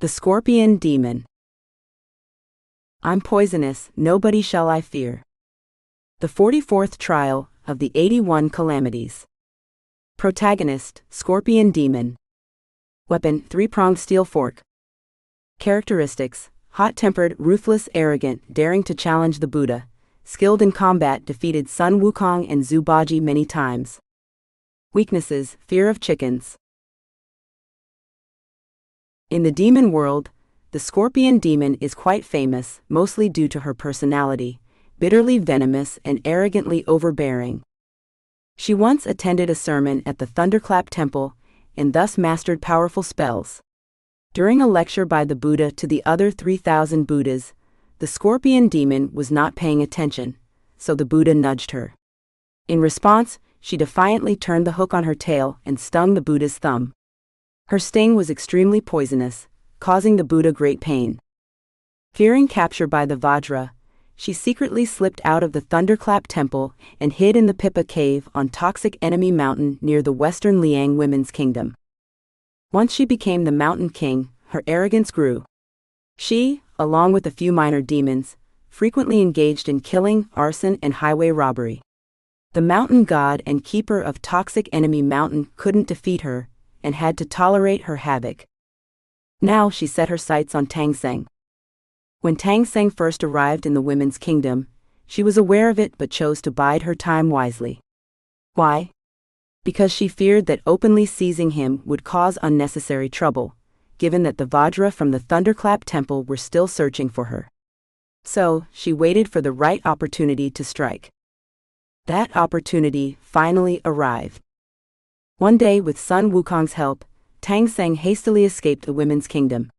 The Scorpion Demon. I'm poisonous, nobody shall I fear. The 44th trial of the 81 Calamities. Protagonist, Scorpion Demon. Weapon, three-pronged steel fork. Characteristics, hot-tempered, ruthless, arrogant, daring to challenge the Buddha, skilled in combat, defeated Sun Wukong and Zhu Baji many times. Weaknesses, fear of chickens. In the demon world, the Scorpion Demon is quite famous, mostly due to her personality, bitterly venomous and arrogantly overbearing. She once attended a sermon at the Thunderclap Temple, and thus mastered powerful spells. During a lecture by the Buddha to the other 3,000 Buddhas, the Scorpion Demon was not paying attention, so the Buddha nudged her. In response, she defiantly turned the hook on her tail and stung the Buddha's thumb. Her sting was extremely poisonous, causing the Buddha great pain. Fearing capture by the Vajra, she secretly slipped out of the Thunderclap Temple and hid in the Pippa Cave on Toxic Enemy Mountain near the Western Liang Women's Kingdom. Once she became the Mountain King, her arrogance grew. She, along with a few minor demons, frequently engaged in killing, arson, and highway robbery. The Mountain God and Keeper of Toxic Enemy Mountain couldn't defeat her, and had to tolerate her havoc. Now she set her sights on Tang Seng. When Tang Seng first arrived in the Women's Kingdom, she was aware of it but chose to bide her time wisely. Why? Because she feared that openly seizing him would cause unnecessary trouble, given that the Vajra from the Thunderclap Temple were still searching for her. So, she waited for the right opportunity to strike. That opportunity finally arrived. One day, with Sun Wukong's help, Tang Seng hastily escaped the Women's Kingdom.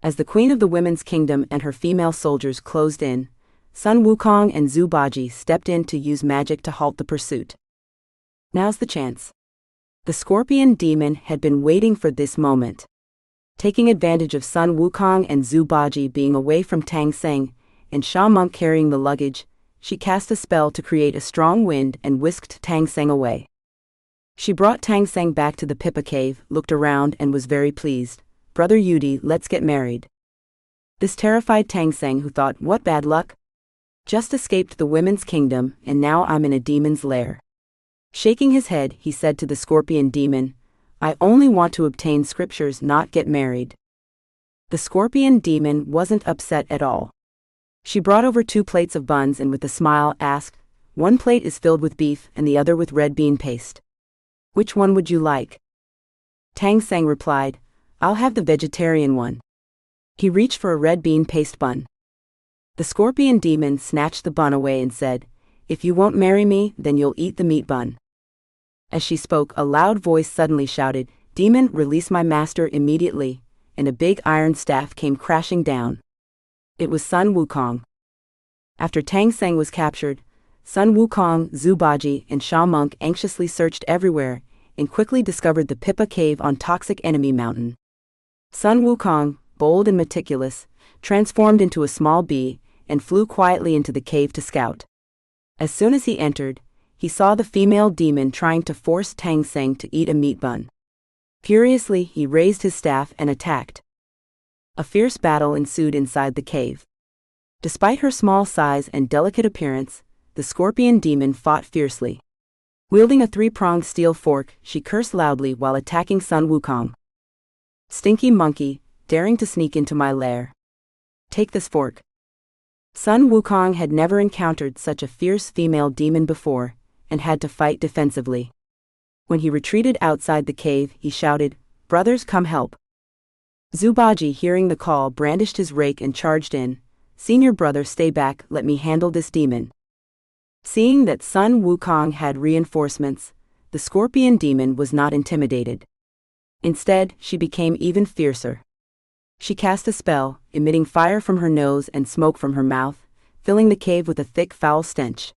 As the Queen of the Women's Kingdom and her female soldiers closed in, Sun Wukong and Zhu Baji stepped in to use magic to halt the pursuit. Now's the chance. The Scorpion Demon had been waiting for this moment. Taking advantage of Sun Wukong and Zhu Baji being away from Tang Seng, and Sha Monk carrying the luggage, she cast a spell to create a strong wind and whisked Tang Seng away. She brought Tang Seng back to the Pippa Cave, looked around and was very pleased. Brother Yudi, let's get married. This terrified Tang Seng, who thought, what bad luck? Just escaped the Women's Kingdom, and now I'm in a demon's lair. Shaking his head, he said to the Scorpion Demon, I only want to obtain scriptures, not get married. The Scorpion Demon wasn't upset at all. She brought over 2 plates of buns and with a smile asked, one plate is filled with beef and the other with red bean paste. Which one would you like? Tang Seng replied, I'll have the vegetarian one. He reached for a red bean paste bun. The Scorpion Demon snatched the bun away and said, if you won't marry me, then you'll eat the meat bun. As she spoke, a loud voice suddenly shouted, Demon, release my master immediately, and a big iron staff came crashing down. It was Sun Wukong. After Tang Seng was captured, Sun Wukong, Zhu Baji, and Sha Monk anxiously searched everywhere and quickly discovered the Pippa Cave on Toxic Enemy Mountain. Sun Wukong, bold and meticulous, transformed into a small bee and flew quietly into the cave to scout. As soon as he entered, he saw the female demon trying to force Tang Seng to eat a meat bun. Furiously, he raised his staff and attacked. A fierce battle ensued inside the cave. Despite her small size and delicate appearance, the Scorpion Demon fought fiercely. Wielding a 3-pronged steel fork, she cursed loudly while attacking Sun Wukong. Stinky monkey, daring to sneak into my lair. Take this fork. Sun Wukong had never encountered such a fierce female demon before, and had to fight defensively. When he retreated outside the cave, he shouted, brothers, come help. Zhu Baji, hearing the call, brandished his rake and charged in. Senior brother, stay back, let me handle this demon. Seeing that Sun Wukong had reinforcements, the Scorpion Demon was not intimidated. Instead, she became even fiercer. She cast a spell, emitting fire from her nose and smoke from her mouth, filling the cave with a thick, foul stench.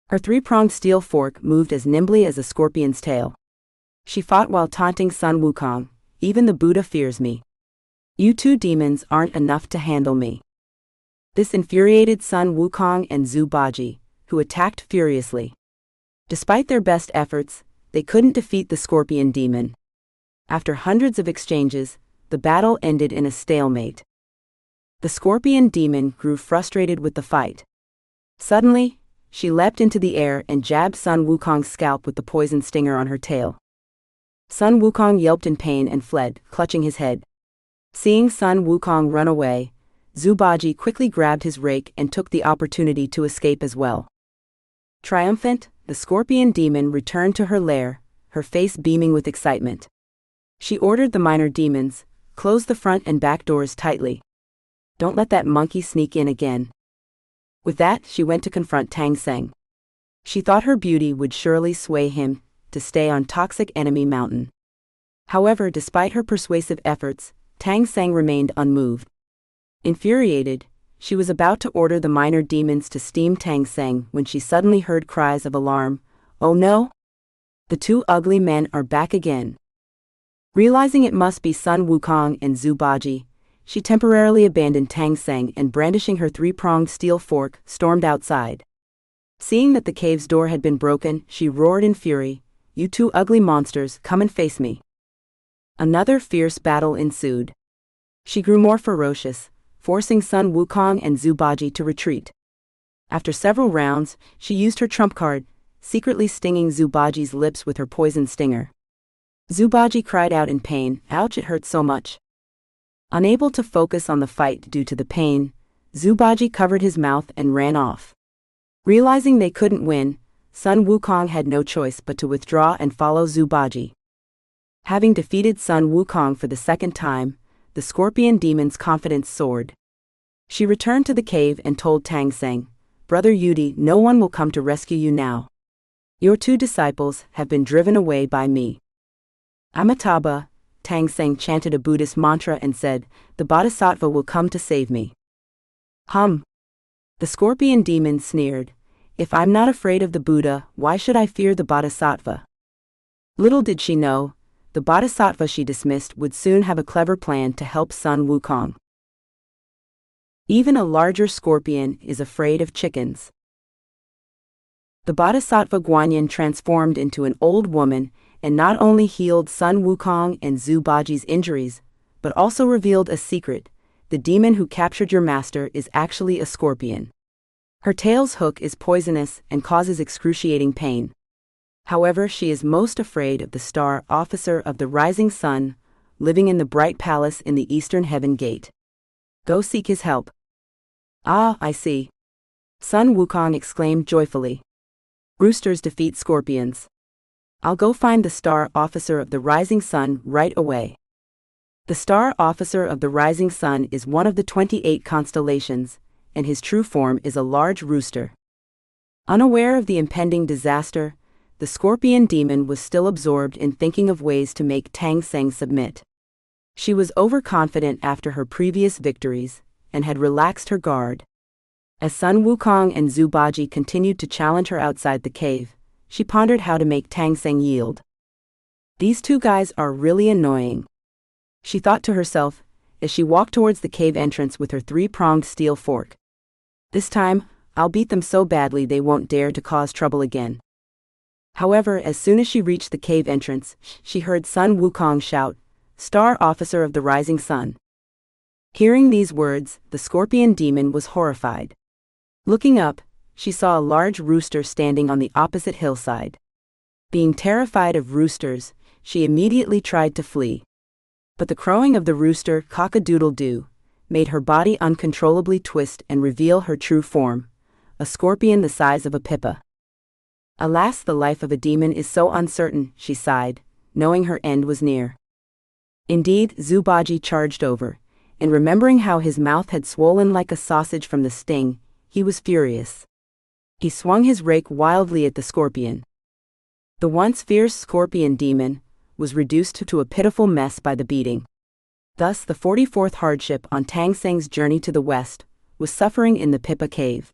Her 3-pronged steel fork moved as nimbly as a scorpion's tail. She fought while taunting Sun Wukong, even the Buddha fears me. You 2 demons aren't enough to handle me. This infuriated Sun Wukong and Zhu Baji, who attacked furiously. Despite their best efforts, they couldn't defeat the Scorpion Demon. After hundreds of exchanges, the battle ended in a stalemate. The scorpion demon grew frustrated with the fight. Suddenly, she leapt into the air and jabbed Sun Wukong's scalp with the poison stinger on her tail. Sun Wukong yelped in pain and fled, clutching his head. Seeing Sun Wukong run away, Zhu Baji quickly grabbed his rake and took the opportunity to escape as well. Triumphant, the scorpion demon returned to her lair, her face beaming with excitement. She ordered the minor demons, "Close the front and back doors tightly. Don't let that monkey sneak in again." With that, she went to confront Tang Seng. She thought her beauty would surely sway him to stay on Toxic Enemy Mountain. However, despite her persuasive efforts, Tang Seng remained unmoved. Infuriated, she was about to order the minor demons to steam Tang Seng when she suddenly heard cries of alarm. "Oh no! The two ugly men are back again." Realizing it must be Sun Wukong and Zhu Baji, she temporarily abandoned Tang Seng and, brandishing her three-pronged steel fork, stormed outside. Seeing that the cave's door had been broken, she roared in fury, "You two ugly monsters, come and face me." Another fierce battle ensued. She grew more ferocious, forcing Sun Wukong and Zhu Baji to retreat. After several rounds, she used her trump card, secretly stinging Zhu Baji's lips with her poison stinger. Zhu Baji cried out in pain, "Ouch, it hurts so much." Unable to focus on the fight due to the pain, Zhu Baji covered his mouth and ran off. Realizing they couldn't win, Sun Wukong had no choice but to withdraw and follow Zhu Baji. Having defeated Sun Wukong for the second time, the scorpion demon's confidence soared. She returned to the cave and told Tang Seng, "Brother Yudi, no one will come to rescue you now. Your two disciples have been driven away by me." Amitabha, Tang Seng chanted a Buddhist mantra and said, "The Bodhisattva will come to save me." "Hum." The scorpion demon sneered, "If I'm not afraid of the Buddha, why should I fear the Bodhisattva?" Little did she know, the Bodhisattva she dismissed would soon have a clever plan to help Sun Wukong. Even a larger scorpion is afraid of chickens. The Bodhisattva Guanyin transformed into an old woman and not only healed Sun Wukong and Zhu Baji's injuries, but also revealed a secret: the demon who captured your master is actually a scorpion. Her tail's hook is poisonous and causes excruciating pain. However, she is most afraid of the star officer of the rising sun, living in the bright palace in the eastern heaven gate. Go seek his help. "Ah, I see," Sun Wukong exclaimed joyfully. "Roosters defeat scorpions. I'll go find the star officer of the rising sun right away." The star officer of the rising sun is one of the 28 constellations, and his true form is a large rooster. Unaware of the impending disaster, the scorpion demon was still absorbed in thinking of ways to make Tang Seng submit. She was overconfident after her previous victories, and had relaxed her guard. As Sun Wukong and Zhu Baji continued to challenge her outside the cave, she pondered how to make Tang Seng yield. "These two guys are really annoying," she thought to herself, as she walked towards the cave entrance with her three-pronged steel fork. "This time, I'll beat them so badly they won't dare to cause trouble again." However, as soon as she reached the cave entrance, she heard Sun Wukong shout, "Star officer of the rising sun." Hearing these words, the scorpion demon was horrified. Looking up, she saw a large rooster standing on the opposite hillside. Being terrified of roosters, she immediately tried to flee. But the crowing of the rooster, cock-a-doodle-doo, made her body uncontrollably twist and reveal her true form, a scorpion the size of a pippa. "Alas, the life of a demon is so uncertain," she sighed, knowing her end was near. Indeed, Zhu Baji charged over, and remembering how his mouth had swollen like a sausage from the sting, he was furious. He swung his rake wildly at the scorpion. The once fierce scorpion demon was reduced to a pitiful mess by the beating. Thus, the 44th hardship on Tang Seng's journey to the west was suffering in the Pippa cave.